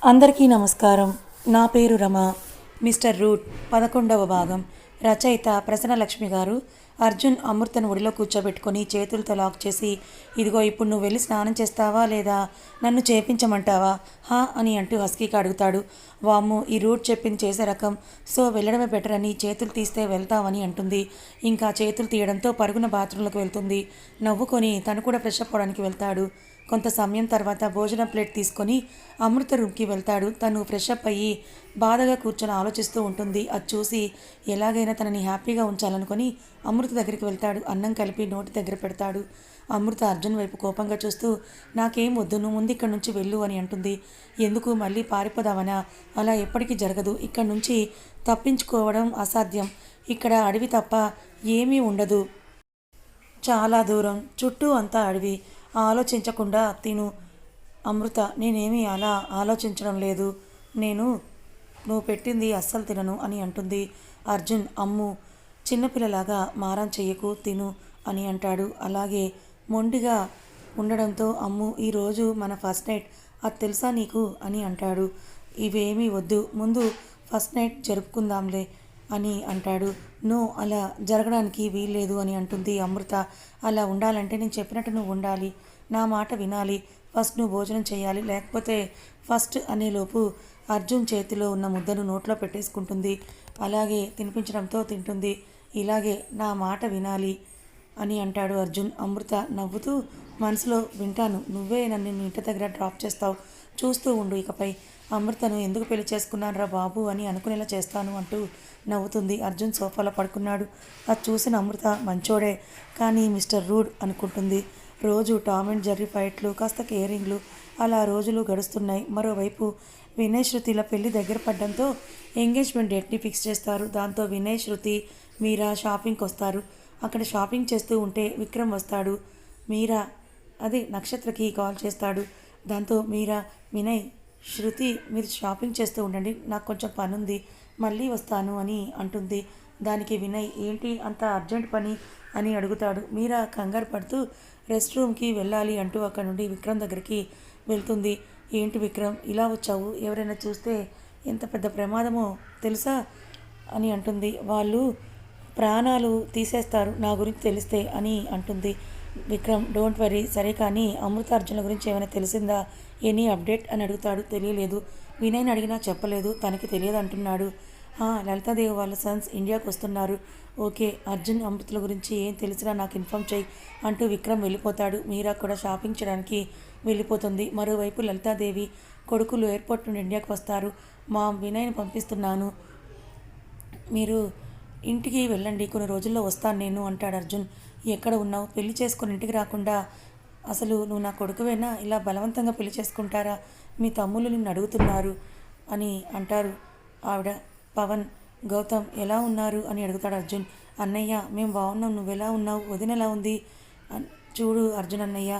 అందరికీ నమస్కారం. నా పేరు రమ. మిస్టర్ రూట్ 11వ భాగం. రచయిత ప్రసన్నలక్ష్మి గారు. అర్జున్ అమృతను ఒడిలో కూర్చోబెట్టుకొని చేతులతో లాక్ చేసి, ఇదిగో ఇప్పుడు నువ్వు వెళ్ళి స్నానం చేస్తావా లేదా నన్ను చేపించమంటావా హా అని అంటూ హస్కీగా అడుగుతాడు. వామ్మో, ఈ రూట్ చెప్పింది చేసే రకం. సో వెళ్ళడమే బెటర్ అని చేతులు తీస్తే వెళ్తామని అంటుంది. ఇంకా చేతులు తీయడంతో పరుగున బాత్రూంలోకి వెళ్తుంది. నవ్వుకొని తను కూడా ఫ్రెష్ అప్ అవడానికి వెళ్తాడు. కొంత సమయం తర్వాత భోజనం ప్లేట్ తీసుకొని అమృత రూమ్కి వెళ్తాడు. తను ఫ్రెష్ అప్ అయ్యి బాధగా కూర్చొని ఆలోచిస్తూ ఉంటుంది. అది చూసి ఎలాగైనా తనని హ్యాపీగా ఉంచాలనుకొని అమృత దగ్గరికి వెళ్తాడు. అన్నం కలిపి నోటి దగ్గర పెడతాడు. అమృత అర్జున్ వైపు కోపంగా చూస్తూ, నాకేం వద్దు, నువ్వు ముందు ఇక్కడి నుంచి వెళ్ళు అని అంటుంది. ఎందుకు, మళ్ళీ పారిపోదామనా? అలా ఎప్పటికీ జరగదు. ఇక్కడి నుంచి తప్పించుకోవడం అసాధ్యం. ఇక్కడ అడవి తప్ప ఏమీ ఉండదు. చాలా దూరం, చుట్టూ అంతా అడవి. ఆలోచించకుండా తిను. అమృత, నేనేమీ అలా ఆలోచించడం లేదు. నువ్వు పెట్టింది అస్సలు తినను అని అంటుంది. అర్జున్, అమ్ము, చిన్నపిల్లలాగా మారం చెయ్యకు, తిను అని అంటాడు. అలాగే మొండిగా ఉండడంతో, అమ్ము, ఈరోజు మన ఫస్ట్ నైట్, అది తెలుసా నీకు అని అంటాడు. ఇవేమీ వద్దు, ముందు ఫస్ట్ నైట్ జరుపుకుందాంలే అని అంటాడు. నో, అలా జరగడానికి వీల్లేదు అని అంటుంది అమృత. అలా ఉండాలంటే నేను చెప్పినట్టు నువ్వు ఉండాలి, నా మాట వినాలి. ఫస్ట్ నువ్వు భోజనం చేయాలి, లేకపోతే ఫస్ట్ అనేలోపు అర్జున్ చేతిలో ఉన్న ముద్దను నోట్లో పెట్టేసుకుంటుంది. అలాగే తినిపించడంతో తింటుంది. ఇలాగే నా మాట వినాలి అని అంటాడు అర్జున్. అమృత నవ్వుతూ మనసులో, వింటాను, నువ్వే నన్ను ఇంటి దగ్గర డ్రాప్ చేస్తావు, చూస్తూ ఉండు. ఇకపై అమృతను ఎందుకు పెళ్లి చేసుకున్నాను రా బాబు అని అనుకునేలా చేస్తాను అంటూ నవ్వుతుంది. అర్జున్ సోఫాలో పడుకున్నాడు. అది చూసిన అమృత, మంచోడే కానీ మిస్టర్ రూడ్ అనుకుంటుంది. రోజు టామ్ అండ్ జెర్రీ ఫైట్లు, కాస్త కేరింగ్లు, అలా రోజులు గడుస్తున్నాయి. మరోవైపు వినయ్ శృతిల పెళ్లి దగ్గర పడడంతో ఎంగేజ్మెంట్ డేట్ని ఫిక్స్ చేస్తారు. దాంతో వినయ్, శృతి, మీరా షాపింగ్కి వస్తారు. అక్కడ షాపింగ్ చేస్తూ ఉంటే విక్రమ్ వస్తాడు. మీరా అదే నక్షత్రకి కాల్ చేస్తాడు. దాంతో మీరా, వినయ్, శృతి, మీరు షాపింగ్ చేస్తూ ఉండండి, నాకు కొంచెం పని ఉంది, మళ్ళీ వస్తాను అని అంటుంది. దానికి వినయ్, ఏంటి అంత అర్జెంట్ పని అని అడుగుతాడు. మీరా కంగారు పడుతూ రెస్ట్ రూమ్కి వెళ్ళాలి అంటూ అక్కడ నుండి విక్రమ్ దగ్గరికి వెళ్తుంది. ఏంటి విక్రమ్, ఇలా వచ్చావు? ఎవరైనా చూస్తే ఎంత పెద్ద ప్రమాదమో తెలుసా అని అంటుంది. వాళ్ళు ప్రాణాలు తీసేస్తారు నా గురించి తెలిస్తే అని అంటుంది. విక్రమ్, డోంట్ వరీ, సరే కానీ అమృత అర్జున్ల గురించి ఏమైనా తెలిసిందా, ఎనీ అప్డేట్ అని అడుగుతాడు. తెలియలేదు. వినయ్ని అడిగినా చెప్పలేదు, తనకి తెలియదు అంటున్నాడు. లలితాదేవి వాళ్ళ సన్స్ ఇండియాకి వస్తున్నారు. ఓకే, అర్జున్ అమృతుల గురించి ఏం తెలిసినా నాకు ఇన్ఫామ్ చేయి అంటూ విక్రమ్ వెళ్ళిపోతాడు. మీరా కూడా షాపింగ్ చేయడానికి వెళ్ళిపోతుంది. మరోవైపు లలితాదేవి కొడుకులు ఎయిర్పోర్ట్ నుండి ఇండియాకి వస్తారు. మా వినయ్ని పంపిస్తున్నాను, మీరు ఇంటికి వెళ్ళండి, కొన్ని రోజుల్లో వస్తాను నేను అంటాడు అర్జున్. ఎక్కడ ఉన్నావు? పెళ్లి చేసుకుని ఇంటికి రాకుండా అసలు నువ్వు నా కొడుకువేనా? ఇలా బలవంతంగా పెళ్లి చేసుకుంటారా? మీ తమ్ముళ్ళు నిన్ను అడుగుతున్నారు అని అంటారు ఆవిడ. పవన్, గౌతమ్ ఎలా ఉన్నారు అని అడుగుతాడు అర్జున్. అన్నయ్య, మేము బాగున్నాం, నువ్వెలా ఉన్నావు? వదిన ఎలా ఉంది? చూడు అర్జున్ అన్నయ్య,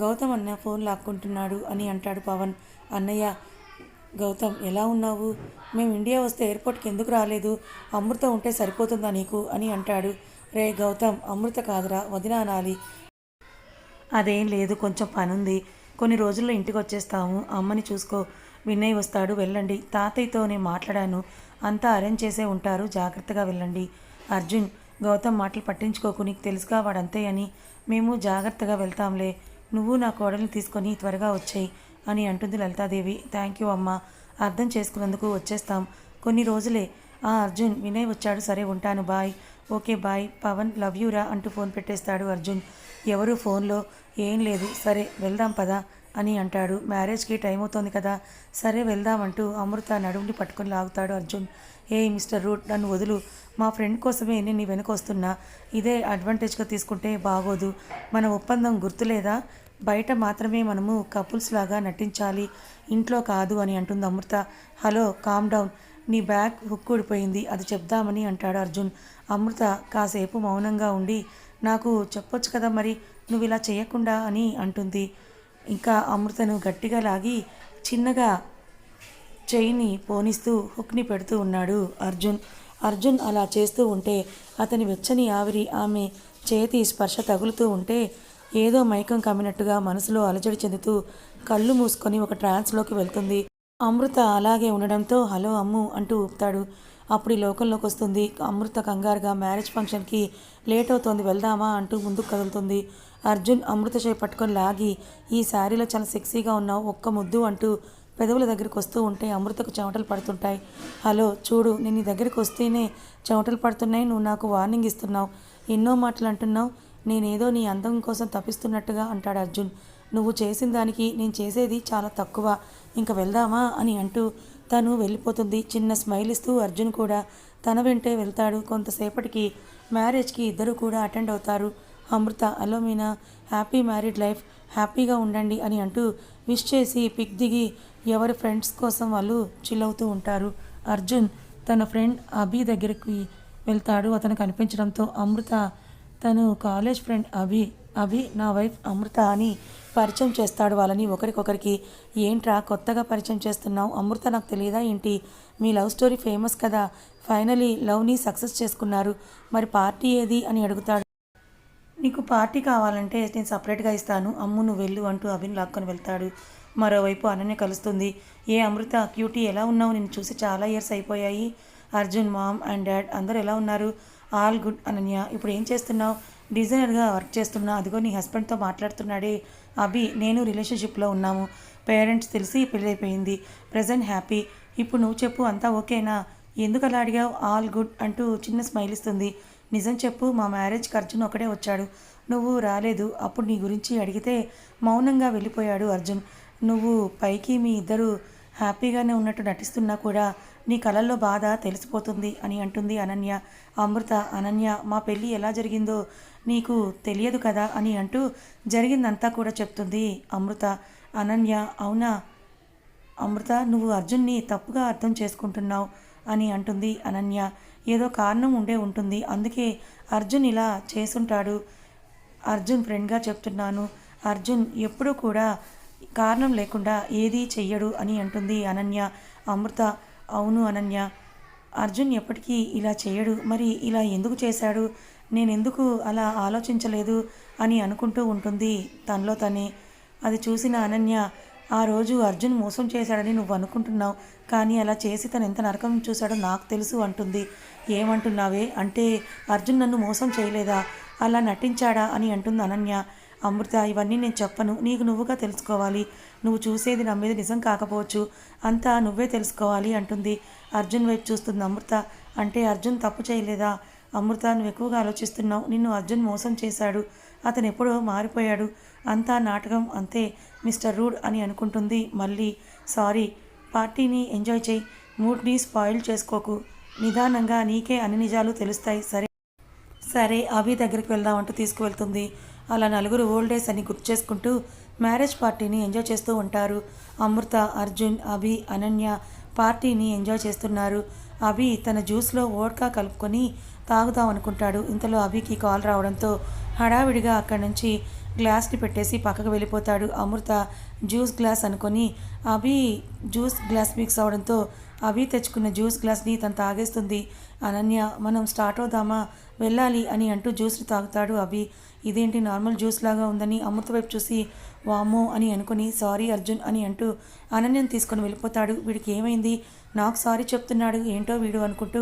గౌతమ్ అన్న ఫోన్ లాక్కుంటున్నాడు అని అంటాడు పవన్. అన్నయ్య, గౌతమ్ ఎలా ఉన్నావు? మేము ఇండియా వస్తే ఎయిర్పోర్ట్కి ఎందుకు రాలేదు? అమృత ఉంటే సరిపోతుందా నీకు అని అంటాడు. రే గౌతమ్, అమృత కాదురా, వదిన అనాలి. అదేం లేదు, కొంచెం పనుంది, కొన్ని రోజుల్లో ఇంటికి వచ్చేస్తాము, అమ్మని చూసుకో. వినయ్ వస్తాడు, వెళ్ళండి. తాతయ్యతో నేను మాట్లాడాను, అంతా అరేంజ్ చేసే ఉంటారు, జాగ్రత్తగా వెళ్ళండి. అర్జున్, గౌతమ్ మాటలు పట్టించుకోకు, నీకు తెలుసుగా వాడంతే అని. మేము జాగ్రత్తగా వెళ్తాంలే, నువ్వు నా కోడల్ని తీసుకొని త్వరగా వచ్చేయి అని అంటుంది లలితాదేవి. థ్యాంక్ యూ అమ్మా, అర్థం చేసుకున్నందుకు, వచ్చేస్తాం, కొన్ని రోజులే. అర్జున్, వినయ్ వచ్చాడు, సరే ఉంటాను, bye. Okay bye. Pavan, love యూరా అంటూ ఫోన్ పెట్టేస్తాడు అర్జున్. ఎవరు ఫోన్లో? ఏం లేదు, సరే వెళ్దాం పదా అని అంటాడు. మ్యారేజ్కి టైం అవుతోంది కదా, సరే వెళ్దామంటూ అమృత నడుముని పట్టుకొని లాగుతాడు అర్జున్. మిస్టర్ రూట్, నన్ను వదులు, మా ఫ్రెండ్ కోసమే నేను నీ వెనక వస్తున్నా, ఇదే అడ్వాంటేజ్గా తీసుకుంటే బాగోదు. మన ఒప్పందం గుర్తులేదా? బయట మాత్రమే మనము కపుల్స్ లాగా నటించాలి, ఇంట్లో కాదు అని అంటుంది అమృత. హలో, కామ్ డౌన్, నీ బ్యాగ్ హుక్ ఊడిపోయింది, అది చెప్దామని అంటాడు అర్జున్. అమృత కాసేపు మౌనంగా ఉండి, నాకు చెప్పొచ్చు కదా మరి, నువ్వు ఇలా చేయకుండా అని అంటుంది. ఇంకా అమృతను గట్టిగా లాగి చిన్నగా చెయ్యిని పోనిస్తూ హుక్ని పెడుతూ ఉన్నాడు అర్జున్ అలా చేస్తూ ఉంటే అతని వెచ్చని ఆవిరి ఆమె చేతి స్పర్శ తగులుతూ ఉంటే ఏదో మైకం కమ్మినట్టుగా మనసులో అలజడి చెందుతూ కళ్ళు మూసుకొని ఒక ట్రాన్స్లోకి వెళ్తుంది. అమృత అలాగే ఉండడంతో హలో అమ్ము అంటూ ఊపుతాడు. అప్పుడు ఈ లోకంలోకి వస్తుంది. అమృత కంగారుగా మ్యారేజ్ ఫంక్షన్కి లేట్ అవుతోంది వెళ్దామా అంటూ ముందుకు కదులుతుంది. అర్జున్ అమృత చేయి పట్టుకొని లాగి ఈ శారీలో చాలా సెక్సీగా ఉన్నావు ఒక్క ముద్దు అంటూ పెదవుల దగ్గరికి వస్తూ ఉంటే అమృతకు చెమటలు పడుతుంటాయి. హలో చూడు నేను నీ దగ్గరికి వస్తేనే చెమటలు పడుతున్నాయి, నువ్వు నాకు వార్నింగ్ ఇస్తున్నావు, ఎన్నో మాటలు అంటున్నావు, నేనేదో నీ అందం కోసం తప్పిస్తున్నట్టుగా అంటాడు అర్జున్. నువ్వు చేసిన దానికి నేను చేసేది చాలా తక్కువ, ఇంక వెళ్దామా అని అంటూ తను వెళ్ళిపోతుంది. చిన్న స్మైల్ ఇస్తూ అర్జున్ కూడా తన వెంటే వెళ్తాడు. కొంతసేపటికి మ్యారేజ్కి ఇద్దరు కూడా అటెండ్ అవుతారు. Amrutha hello Meena, happy married life, హ్యాపీగా ఉండండి అని అంటూ విష్ చేసి పిక్ దిగి ఎవరి ఫ్రెండ్స్ కోసం వాళ్ళు చిల్ అవుతూ ఉంటారు. అర్జున్ తన ఫ్రెండ్ అభి దగ్గరికి వెళ్తాడు. అతను కనిపించడంతో అమృత తను కాలేజ్ ఫ్రెండ్ అభి నా వైఫ్ అమృత అని పరిచయం చేస్తాడు వాళ్ళని ఒకరికొకరికి. ఏంట్రా కొత్తగా పరిచయం చేస్తున్నావు, అమృత నాకు తెలియదా ఏంటి, మీ లవ్ స్టోరీ ఫేమస్ కదా, ఫైనలీ లవ్ని సక్సెస్ చేసుకున్నారు, మరి పార్టీ ఏది అని అడుగుతాడు. నీకు పార్టీ కావాలంటే నేను సపరేట్గా ఇస్తాను, అమ్ము నువ్వు వెళ్ళు అంటూ అభిని లాక్కొని వెళ్తాడు. మరోవైపు అనన్య కలుస్తుంది. ఏ అమృత క్యూటీ ఎలా ఉన్నావు, నిన్ను చూసి చాలా ఇయర్స్ అయిపోయాయి, అర్జున్ మామ్ అండ్ డాడ్ అందరూ ఎలా ఉన్నారు, ఆల్ గుడ్ అనన్య, ఇప్పుడు ఏం చేస్తున్నావు, డిజైనర్గా వర్క్ చేస్తున్నా, అదిగో నీ హస్బెండ్తో మాట్లాడుతున్నాడే అభి, నేను రిలేషన్షిప్లో ఉన్నాము, పేరెంట్స్ తెలిసి పెళ్ళైపోయింది, ప్రజెంట్ హ్యాపీ, ఇప్పుడు నువ్వు చెప్పు అంతా ఓకేనా, ఎందుకు అలా అడిగావు, ఆల్ గుడ్ అంటూ చిన్న స్మైల్ ఇస్తుంది. నిజం చెప్పు, మా మ్యారేజ్కి అర్జున్ ఒకడే వచ్చాడు, నువ్వు రాలేదు, అప్పుడు నీ గురించి అడిగితే మౌనంగా వెళ్ళిపోయాడు అర్జున్, నువ్వు పైకి మీ ఇద్దరు హ్యాపీగానే ఉన్నట్టు నటిస్తున్నా కూడా నీ కళల్లో బాధ తెలిసిపోతుంది అని అంటుంది అనన్య. అమృత అనన్య మా పెళ్ళి ఎలా జరిగిందో నీకు తెలియదు కదా అని అంటూ జరిగిందంతా కూడా చెప్తుంది అమృత. అనన్య అవునా అమృత, నువ్వు అర్జున్ని తప్పుగా అర్థం చేసుకుంటున్నావు అని అంటుంది అనన్య. ఏదో కారణం ఉండే ఉంటుంది, అందుకే అర్జున్ ఇలా చేసుంటాడు, అర్జున్ ఫ్రెండ్గా చెప్తున్నాను, అర్జున్ ఎప్పుడూ కూడా కారణం లేకుండా ఏదీ చెయ్యడు అని అంటుంది అనన్య. అమృత అవును అనన్య, అర్జున్ ఎప్పటికీ ఇలా చేయడు, మరి ఇలా ఎందుకు చేశాడు, నేనెందుకు అలా ఆలోచించలేదు అని అనుకుంటూ ఉంటుంది తనలో తనే. అది చూసిన అనన్య ఆ రోజు అర్జున్ మోసం చేశాడని నువ్వు అనుకుంటున్నావు, కానీ అలా చేసి తను ఎంత నరకం చూశాడో నాకు తెలుసు అంటుంది. ఏమంటున్నావే అంటే అర్జున్ నన్ను మోసం చేయలేదా, అలా నటించాడా అని అంటుంది అనన్య. అమృత ఇవన్నీ నేను చెప్పను, నీకు నువ్వుగా తెలుసుకోవాలి, నువ్వు చూసేది నమ్మేది నిజం కాకపోవచ్చు, అంతా నువ్వే తెలుసుకోవాలి అంటుంది. అర్జున్ వైపు చూస్తుంది అమృత. అంటే అర్జున్ తప్పు చేయలేదా, అమృత నువ్వు ఎక్కువగా ఆలోచిస్తున్నావు, నిన్ను అర్జున్ మోసం చేశాడు, అతను ఎప్పుడో మారిపోయాడు, అంతా నాటకం అంతే మిస్టర్ రూడ్ అని అనుకుంటుంది. మళ్ళీ సారీ, పార్టీని ఎంజాయ్ చేయి, మూడ్ని స్పాయిల్ చేసుకోకు, నిదానంగా నీకే అన్ని నిజాలు తెలుస్తాయి సరే సరే అభి దగ్గరికి వెళ్దామంటూ తీసుకువెళ్తుంది. అలా నలుగురు ఓల్డ్ డేస్ అని గుర్తు చేసుకుంటూ మ్యారేజ్ పార్టీని ఎంజాయ్ చేస్తూ ఉంటారు. అమృత, అర్జున్, అభి, అనన్య పార్టీని ఎంజాయ్ చేస్తున్నారు. అభి తన జ్యూస్లో వోడ్కా కలుపుకొని తాగుదాం అనుకుంటాడు. ఇంతలో అభికి కాల్ రావడంతో హడావిడిగా అక్కడి నుంచి గ్లాస్ని పెట్టేసి పక్కకు వెళ్ళిపోతాడు. అమృత జ్యూస్ గ్లాస్ అనుకొని అభి జ్యూస్ గ్లాస్ మిక్స్ అవడంతో అభి తెచ్చుకున్న జ్యూస్ గ్లాస్ని తను తాగేస్తుంది. అనన్య మనం స్టార్ట్ అవుదామా, వెళ్ళాలి అని అంటూ జ్యూస్ని తాగుతాడు అభి. ఇదేంటి నార్మల్ జ్యూస్ లాగా ఉందని అమృత వైపు చూసి వామో అని అనుకుని సారీ అర్జున్ అని అంటూ అనన్యను తీసుకొని వెళ్ళిపోతాడు. వీడికి ఏమైంది, నాకు సారీ చెప్తున్నాడు ఏంటో వీడు అనుకుంటూ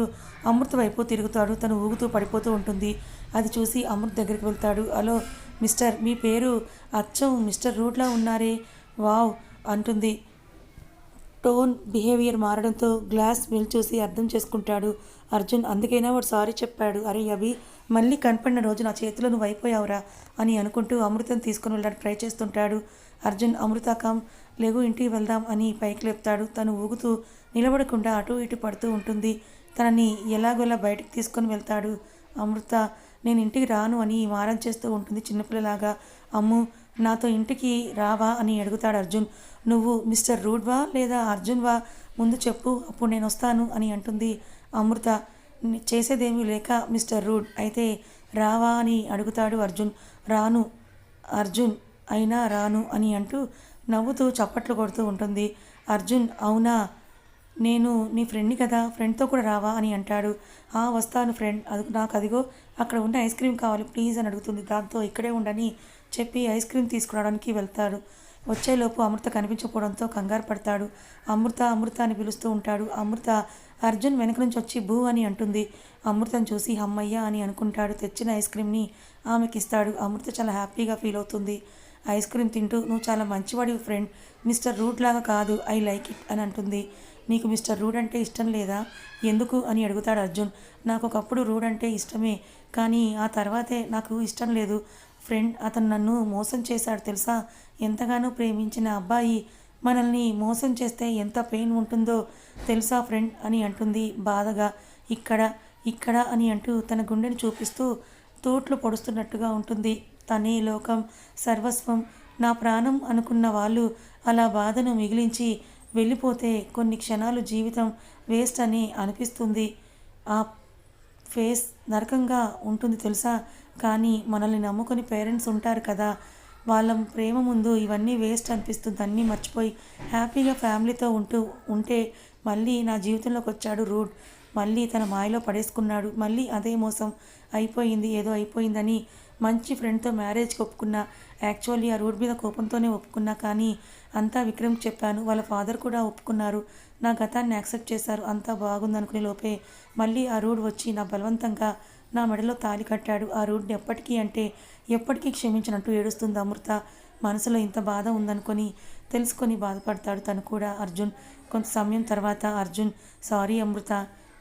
అమృత వైపు తిరుగుతాడు. తను ఊగుతూ పడిపోతూ ఉంటుంది. అది చూసి అమృత దగ్గరికి వెళ్తాడు. హలో మిస్టర్, మీ పేరు అచ్చం మిస్టర్ రూట్లా ఉన్నారే, వావ్ అంటుంది. టోన్ బిహేవియర్ మారడంతో గ్లాస్ స్మెల్ చూసి అర్థం చేసుకుంటాడు అర్జున్. అందుకైనా వాడు సారీ చెప్పాడు. అరే అభి, మళ్ళీ కనపడిన రోజు నా చేతిలో నువ్వు అయిపోయావురా అని అనుకుంటూ అమృతను తీసుకుని వెళ్ళడానికి ట్రై చేస్తుంటాడు అర్జున్. అమృత కామ్ లేగు ఇంటికి వెళ్దాం అని పైకి లేపుతాడు. తను ఊగుతూ నిలబడకుండా అటు ఇటు పడుతూ ఉంటుంది. తనని ఎలాగోలా బయటకు తీసుకొని వెళ్తాడు. అమృత నేను ఇంటికి రాను అని మారం చేస్తూ ఉంటుంది చిన్నపిల్లలాగా. అమ్ము నాతో ఇంటికి రావా అని అడుగుతాడు అర్జున్. నువ్వు మిస్టర్ రూడ్వా లేదా అర్జున్వా, ముందు చెప్పు అప్పుడు నేను వస్తాను అని అంటుంది అమృత. చేసేదేమీ లేక మిస్టర్ రూడ్ అయితే రావా అని అడుగుతాడు అర్జున్. రాను అర్జున్, అయినా రాను అని అంటూ నవ్వుతూ చప్పట్లు కొడుతూ ఉంటుంది. అర్జున్ అవునా, నేను నీ ఫ్రెండ్ని కదా, ఫ్రెండ్తో కూడా రావా అని అంటాడు. వస్తాను ఫ్రెండ్, నాకు అదిగో అక్కడ ఉన్న ఐస్ క్రీమ్ కావాలి ప్లీజ్ అని అడుగుతుంది. దాంతో ఇక్కడే ఉండని చెప్పి ఐస్ క్రీమ్ తీసుకురావడానికి వెళ్తాడు. వచ్చేలోపు అమృత కనిపించకపోవడంతో కంగారు పడతాడు. అమృత అమృత అని పిలుస్తూ ఉంటాడు. అమృత అర్జున్ వెనక నుంచి వచ్చి భూ అని అంటుంది. అమృతను చూసి అమ్మయ్య అని అనుకుంటాడు. తెచ్చిన ఐస్ క్రీమ్ని ఆమెకి ఇస్తాడు. అమృత చాలా హ్యాపీగా ఫీల్ అవుతుంది. ఐస్ క్రీమ్ తింటూ నువ్వు చాలా మంచివాడివి ఫ్రెండ్, మిస్టర్ రూట్ లాగా కాదు, ఐ లైక్ ఇట్ అని అంటుంది. నీకు మిస్టర్ రూడ్ అంటే ఇష్టం లేదా? ఎందుకు అని అడుగుతాడు అర్జున్. నాకు ఒకప్పుడు రూడ్ అంటే ఇష్టమే, కానీ ఆ తర్వాతే నాకు ఇష్టం లేదు ఫ్రెండ్. అతను నన్ను మోసం చేశాడు తెలుసా? ఎంతగానో ప్రేమించిన అబ్బాయి మనల్ని మోసం చేస్తే ఎంత పెయిన్ ఉంటుందో తెలుసా ఫ్రెండ్ అని అంటుంది బాధగా. ఇక్కడ ఇక్కడ అని అంటూ తన గుండెని చూపిస్తూ తూట్లు పొడుస్తున్నట్టుగా ఉంటుంది. తనే లోకం, సర్వస్వం, నా ప్రాణం అనుకున్న వాళ్ళు అలా బాధను మిగిలించి వెళ్ళిపోతే కొన్ని క్షణాలు జీవితం వేస్ట్ అని అనిపిస్తుంది. ఆ ఫేస్ నరకంగా ఉంటుంది తెలుసా? కానీ మనల్ని నమ్ముకొని పేరెంట్స్ ఉంటారు కదా, వాళ్ళ ప్రేమ ముందు ఇవన్నీ వేస్ట్ అనిపిస్తుంది. అన్నీ మర్చిపోయి హ్యాపీగా ఫ్యామిలీతో ఉంటే మళ్ళీ నా జీవితంలోకి వచ్చాడు రూడ్. మళ్ళీ తన మాయలో పడేసుకున్నాడు. మళ్ళీ అదే మోసం అయిపోయింది, ఏదో అయిపోయిందని మంచి ఫ్రెండ్తో మ్యారేజ్కి ఒప్పుకున్నా. యాక్చువల్లీ ఆ రూడ్ మీద కోపంతోనే ఒప్పుకున్నా, కానీ అంతా విక్రమ్కి చెప్పాను. వాళ్ళ ఫాదర్ కూడా ఒప్పుకున్నారు. నా గతాన్ని యాక్సెప్ట్ చేశారు. అంతా బాగుందనుకునే లోపే మళ్ళీ ఆ రూడ్ వచ్చి నా బలవంతంగా నా మెడలో తాళి కట్టాడు. ఆ రూడ్ని ఎప్పటికీ అంటే ఎప్పటికీ క్షమించినట్టు ఏడుస్తుంది అమృత. మనసులో ఇంత బాధ ఉందనుకొని తెలుసుకొని బాధపడతాడు తను కూడా. అర్జున్ కొంత సమయం తర్వాత అర్జున్ సారీ అమృత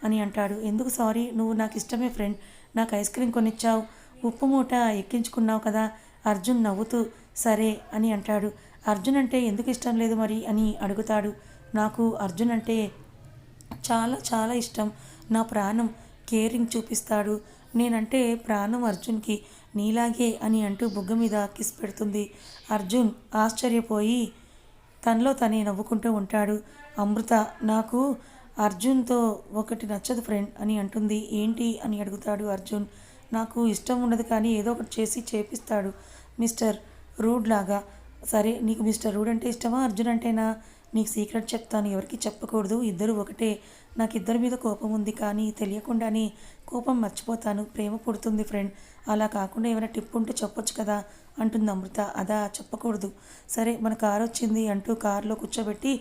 అని అంటాడు. ఎందుకు సారీ? నువ్వు నాకు ఇష్టమే ఫ్రెండ్, నాకు ఐస్ క్రీమ్ కొనిచ్చావు, ఉప్పు మూట ఎక్కించుకున్నావు కదా. అర్జున్ నవ్వుతూ సరే అని అంటాడు. అర్జున్ అంటే ఎందుకు ఇష్టం లేదు మరి అని అడుగుతాడు. నాకు అర్జున్ అంటే చాలా చాలా ఇష్టం, నా ప్రాణం, కేరింగ్ చూపిస్తాడు. నేనంటే ప్రాణం అర్జున్కి, నీలాగే అని అంటూ బుగ్గ మీద కిస్ పెడుతుంది. అర్జున్ ఆశ్చర్యపోయి తనలో తనే నవ్వుకుంటూ ఉంటాడు. అమృత నాకు అర్జున్తో ఒకటి నచ్చదు ఫ్రెండ్ అని అంటుంది. ఏంటి అని అడుగుతాడు అర్జున్. నాకు ఇష్టం ఉండదు, కానీ ఏదో ఒకటి చేసి చేపిస్తాడు మిస్టర్ రూడ్ లాగా. సరే, నీకు మిస్టర్ రూడ్ అంటే ఇష్టమా, అర్జున్ అంటేనా? నీకు సీక్రెట్ చెప్తాను, ఎవరికి చెప్పకూడదు, ఇద్దరు ఒకటే. నాకు ఇద్దరి మీద కోపం ఉంది, కానీ తెలియకుండానే కోపం మర్చిపోతాను. ప్రేమ పుడుతుంది ఫ్రెండ్. అలా కాకుండా ఏమైనా టిప్ ఉంటే చెప్పొచ్చు కదా అంటుంది అమృత. అదా, చెప్పకూడదు. సరే, మన కారు వచ్చింది అంటూ కారులో కూర్చోబెట్టి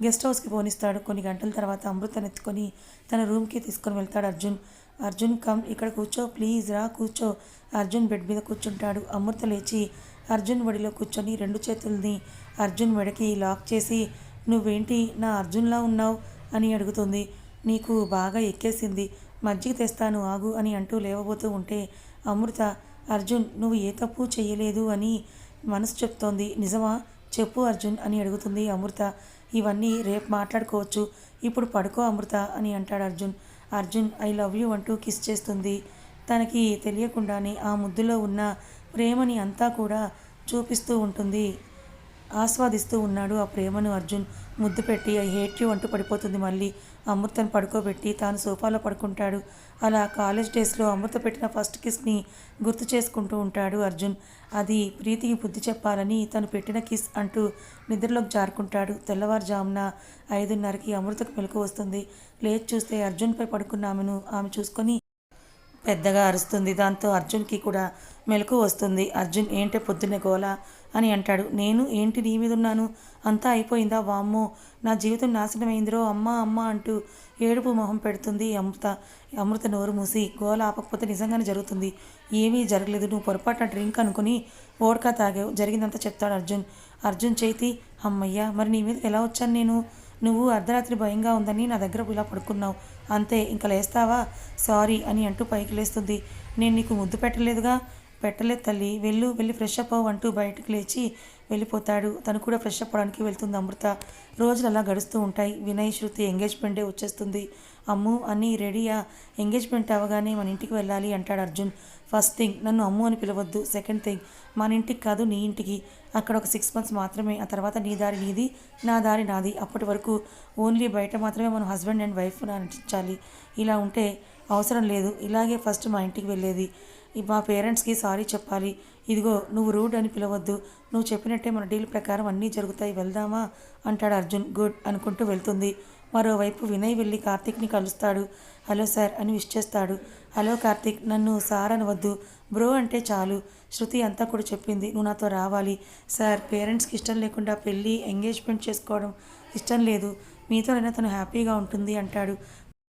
గెస్ట్ హౌస్కి పోనిస్తాడు. కొన్ని గంటల తర్వాత అమృతను ఎత్తుకొని తన రూమ్కి తీసుకొని వెళ్తాడు అర్జున్. అర్జున్ కమ్, ఇక్కడ కూర్చో ప్లీజ్, రా కూర్చో. అర్జున్ బెడ్ మీద కూర్చుంటాడు. అమృత లేచి అర్జున్ ఒడిలో కూర్చొని రెండు చేతుల్ని అర్జున్ మెడకి లాక్ చేసి నువ్వేంటి నా అర్జున్లా ఉన్నావు అని అడుగుతుంది. నీకు బాగా ఎక్కేసింది, మజ్జిగ తెస్తాను ఆగు అని అంటూ లేవబోతూ ఉంటే అమృత అర్జున్ నువ్వు ఏ తప్పు చెయ్యలేదు అని మనసు చెప్తోంది. నిజమా? చెప్పు అర్జున్ అని అడుగుతుంది అమృత. ఇవన్నీ రేపు మాట్లాడుకోవచ్చు, ఇప్పుడు పడుకో అమృత అని అంటాడు Arjun. Arjun I love you అంటూ కిస్ చేస్తుంది. తనకి తెలియకుండానే ఆ ముద్దులో ఉన్న ప్రేమని అంతా కూడా చూపిస్తూ ఉంటుంది. ఆస్వాదిస్తూ ఉన్నాడు ఆ ప్రేమను అర్జున్. ముద్దు పెట్టి ఐ హేట్ యూ అంటూ పడిపోతుంది. మళ్ళీ అమృతను పడుకోబెట్టి తాను సోఫాలో పడుకుంటాడు. అలా కాలేజ్ డేస్లో అమృత పెట్టిన ఫస్ట్ కిస్ని గుర్తు చేసుకుంటూ ఉంటాడు అర్జున్. అది ప్రీతికి బుద్ధి చెప్పాలని తను పెట్టిన కిస్ అంటూ నిద్రలోకి జారుకుంటాడు. తెల్లవారుజామున 5:30కి అమృతకు మెలకు వస్తుంది. లేచి చూస్తే అర్జున్పై పడుకున్న ఆమె చూసుకొని పెద్దగా అరుస్తుంది. దాంతో అర్జున్కి కూడా మెలకు వస్తుంది. అర్జున్ ఏంటే పొద్దున్నే గోలా అని అంటాడు. నేను ఏంటి నీ మీద ఉన్నాను, అంతా అయిపోయిందా? వామ్మో, నా జీవితం నాశనమైందిరో అమ్మా అమ్మ అంటూ ఏడుపు మొహం పెడుతుంది అమృత నోరు మూసి. గోల ఆపకపోతే నిజంగానే జరుగుతుంది. ఏమీ జరగలేదు, నువ్వు పొరపాటున డ్రింక్ అనుకుని వోడ్కా తాగావు, జరిగిందంతా చెప్తాడు అర్జున్. అర్జున్ చేతి అమ్మయ్య, మరి నీ మీద ఎలా వచ్చాను నేను? నువ్వు అర్ధరాత్రి భయంగా ఉందని నా దగ్గర ఇలా పడుకున్నావు, అంతే, ఇంకా లేస్తావా? సారీ అని అంటూ పైకి లేస్తుంది. నేను నీకు ముద్దు పెట్టలేదుగా. పెట్టలేదు తల్లి, వెళ్ళి ఫ్రెష్ అప్ అవ్వు అంటూ బయటకు లేచి వెళ్ళిపోతాడు. తను కూడా ఫ్రెష్ అప్ అవడానికి వెళ్తుంది అమృత. రోజులు అలా గడుస్తూ ఉంటాయి. వినయ్, శృతి ఎంగేజ్మెంట్ డే వచ్చేస్తుంది. అమ్ము అన్నీ రెడీయా? ఎంగేజ్మెంట్ అవ్వగానే మన ఇంటికి వెళ్ళాలి అంటాడు అర్జున్. ఫస్ట్ థింగ్ నన్ను అమ్ము అని పిలవద్దు. సెకండ్ థింగ్ మన ఇంటికి కాదు నీ ఇంటికి. అక్కడ ఒక 6 months మాత్రమే. ఆ తర్వాత నీ దారి నీది, నా దారి నాది. అప్పటి వరకు ఓన్లీ బయట మాత్రమే మనం హస్బెండ్ అండ్ వైఫ్ నటించాలి. ఇలా ఉంటే అవసరం లేదు. ఇలాగే ఫస్ట్ మా ఇంటికి వెళ్ళేది. మా పేరెంట్స్కి సారీ చెప్పాలి. ఇదిగో నువ్వు రూడ్ అని పిలవద్దు. నువ్వు చెప్పినట్టే మన డీల్ ప్రకారం అన్నీ జరుగుతాయి, వెళ్దామా అంటాడు అర్జున్. గుడ్ అనుకుంటూ వెళ్తుంది. మరోవైపు వినయ్ వెళ్ళి కార్తీక్ని కలుస్తాడు. హలో సార్ అని విష్ చేస్తాడు. హలో కార్తీక్, నన్ను సార్ అనవద్దు, బ్రో అంటే చాలు. శృతి అంతా కూడా చెప్పింది. నువ్వు నాతో రావాలి సార్. పేరెంట్స్కి ఇష్టం లేకుండా పెళ్ళి ఎంగేజ్మెంట్ చేసుకోవడం ఇష్టం లేదు. మీతోనైనా తను హ్యాపీగా ఉంటుంది అంటాడు.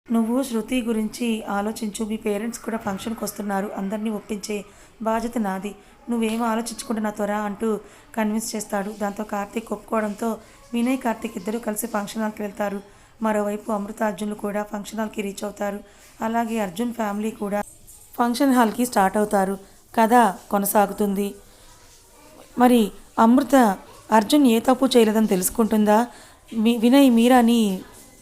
నువ్వు శృతి గురించి ఆలోచించు. మీ పేరెంట్స్ కూడా ఫంక్షన్కి వస్తున్నారు. అందరినీ ఒప్పించే బాధ్యత నాది. నువ్వేం ఆలోచించకుండా నాతో రా అంటూ కన్విన్స్ చేస్తాడు. దాంతో కార్తీక్ ఒప్పుకోవడంతో వినయ్, కార్తీక్ ఇద్దరు కలిసి ఫంక్షన్ హాల్కి వెళ్తారు. మరోవైపు అమృత, అర్జున్లు కూడా ఫంక్షన్ హాల్కి రీచ్ అవుతారు. అలాగే అర్జున్ ఫ్యామిలీ కూడా ఫంక్షన్ హాల్కి స్టార్ట్ అవుతారు. కథ కొనసాగుతుంది. మరి అమృత అర్జున్ ఏ తప్పు చేయలేదని తెలుసుకుంటుందా? వినయ్ మీరాని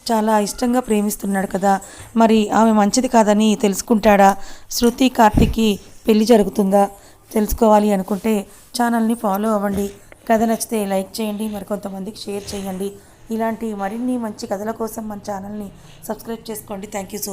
చాలా ఇష్టంగా ప్రేమిస్తున్నాడు కదా, మరి ఆమె మంచిది కాదని తెలుసుకుంటాడా? శృతి కార్తీక్కి పెళ్లి జరుగుతుందా? తెలుసుకోవాలి అనుకుంటే ఛానల్ని ఫాలో అవ్వండి. కథ నచ్చితే లైక్ చేయండి, మరికొంతమందికి షేర్ చేయండి. ఇలాంటి మరిన్ని మంచి కథల కోసం మన ఛానల్ని సబ్స్క్రైబ్ చేసుకోండి. Thank you so much.